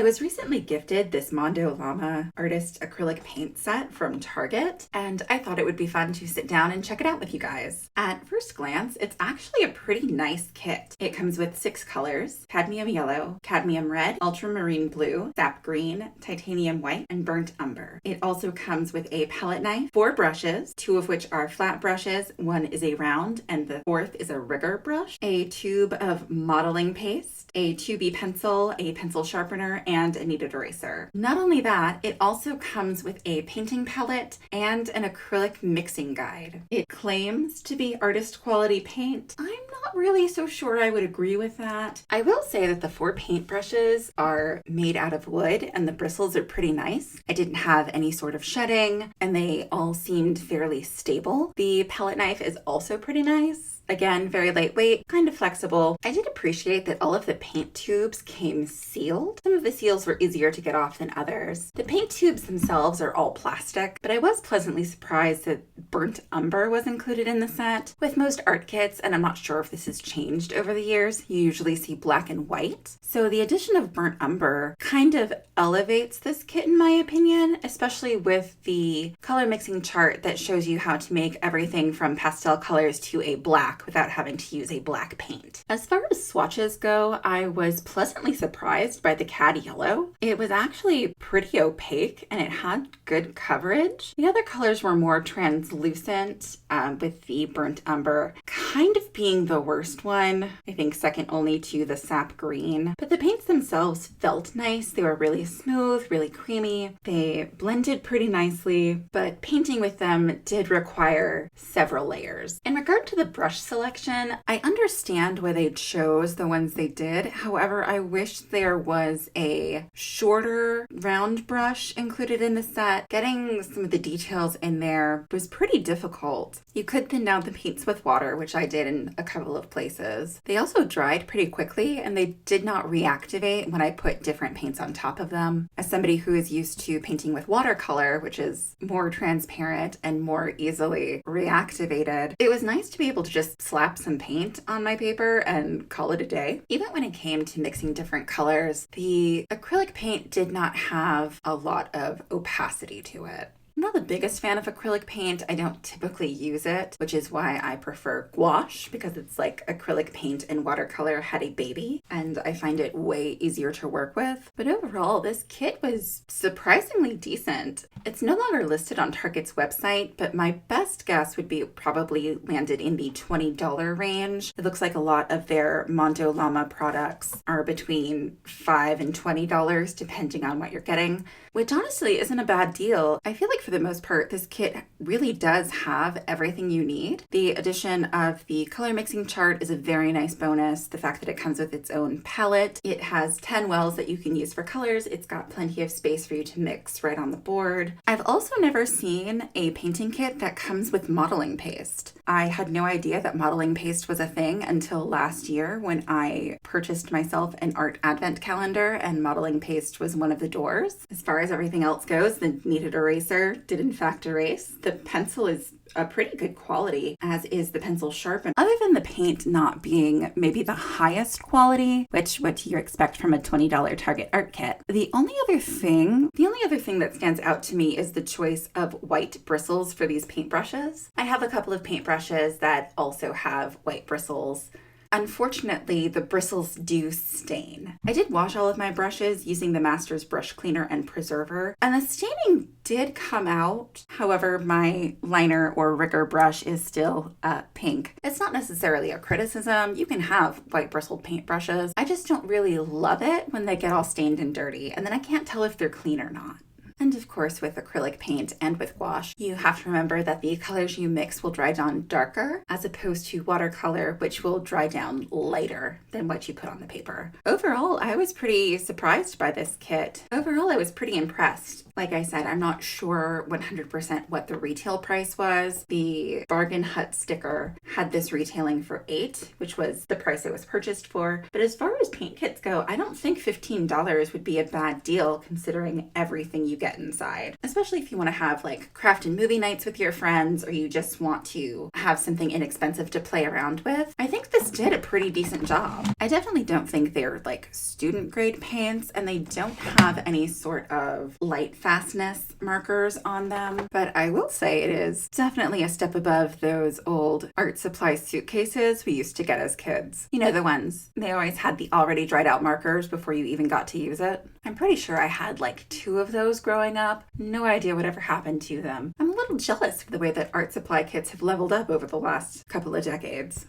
I was recently gifted this Mondo Llama Artist Acrylic Paint set from Target, and I thought it would be fun to sit down and check it out with you guys. At first glance, it's actually a pretty nice kit. It comes with 6 colors: cadmium yellow, cadmium red, ultramarine blue, sap green, titanium white, and burnt umber. It also comes with a palette knife, 4 brushes, 2 of which are flat brushes, 1 is a round, and the 4th is a rigger brush, a tube of modeling paste, a 2B pencil, a pencil sharpener, and a kneaded eraser. Not only that, it also comes with a painting palette and an acrylic mixing guide. It claims to be artist quality paint. I'm not really so sure I would agree with that. I will say that the 4 paint brushes are made out of wood and the bristles are pretty nice. I didn't have any sort of shedding and they all seemed fairly stable. The palette knife is also pretty nice. Again, very lightweight, kind of flexible. I did appreciate that all of the paint tubes came sealed. Some of the seals were easier to get off than others. The paint tubes themselves are all plastic, but I was pleasantly surprised that burnt umber was included in the set. With most art kits, and I'm not sure if this has changed over the years, you usually see black and white. So the addition of burnt umber kind of elevates this kit in my opinion, especially with the color mixing chart that shows you how to make everything from pastel colors to a black without having to use a black paint. As far as swatches go, I was pleasantly surprised by the cad yellow. It was actually pretty opaque and it had good coverage. The other colors were more translucent, with the burnt umber kind of being the worst one. I think second only to the sap green. But the paints themselves felt nice. They were really smooth, really creamy. They blended pretty nicely, but painting with them did require several layers. In regard to the brush selection, I understand why they chose the ones they did. However, I wish there was a shorter round brush included in the set. Getting some of the details in there was pretty difficult. You could thin down the paints with water, which I did in a couple of places. They also dried pretty quickly and they did not reactivate when I put different paints on top of them. As somebody who is used to painting with watercolor, which is more transparent and more easily reactivated, it was nice to be able to just slap some paint on my paper and call it a day. Even when it came to mixing different colors, the acrylic paint did not have a lot of opacity to it. I'm not the biggest fan of acrylic paint. I don't typically use it, which is why I prefer gouache, because it's like acrylic paint and watercolor had a baby, and I find it way easier to work with. But overall, this kit was surprisingly decent. It's no longer listed on Target's website, but my best guess would be probably landed in the $20 range. It looks like a lot of their Mondo Llama products are between $5 and $20, depending on what you're getting, which honestly isn't a bad deal. I feel like for the most part, this kit really does have everything you need. The addition of the color mixing chart is a very nice bonus. The fact that it comes with its own palette. It has 10 wells that you can use for colors. It's got plenty of space for you to mix right on the board. I've also never seen a painting kit that comes with modeling paste. I had no idea that modeling paste was a thing until last year when I purchased myself an art advent calendar and modeling paste was one of the doors. As far as everything else goes, the kneaded eraser did in fact erase. The pencil is a pretty good quality, as is the pencil sharpener. Other than the paint not being maybe the highest quality, which what you expect from a $20 Target art kit, the only other thing that stands out to me is the choice of white bristles for these paintbrushes. I have a couple of paintbrushes that also have white bristles. Unfortunately, the bristles do stain. I did wash all of my brushes using the Master's brush cleaner and preserver, and the staining did come out. However, my liner or rigger brush is still pink. It's not necessarily a criticism. You can have white bristled paintbrushes. I just don't really love it when they get all stained and dirty, and then I can't tell if they're clean or not. And of course, with acrylic paint and with gouache, you have to remember that the colors you mix will dry down darker as opposed to watercolor, which will dry down lighter than what you put on the paper. Overall, I was pretty surprised by this kit. Overall, I was pretty impressed. Like I said, I'm not sure 100% what the retail price was. The Bargain Hut sticker had this retailing for $8, which was the price it was purchased for. But as far as paint kits go, I don't think $15 would be a bad deal considering everything you get inside, especially if you want to have like craft and movie nights with your friends, or you just want to have something inexpensive to play around with. I think this did a pretty decent job. I definitely don't think they're like student grade paints, and they don't have any sort of light fastness markers on them, but I will say it is definitely a step above those old art supply suitcases we used to get as kids. You know, the ones, they always had the already dried out markers before you even got to use it. I'm pretty sure I had like 2 of those growing up. No idea whatever happened to them. I'm a little jealous of the way that art supply kits have leveled up over the last couple of decades.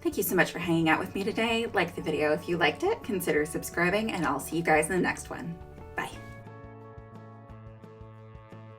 Thank you so much for hanging out with me today. Like the video if you liked it, consider subscribing, and I'll see you guys in the next one.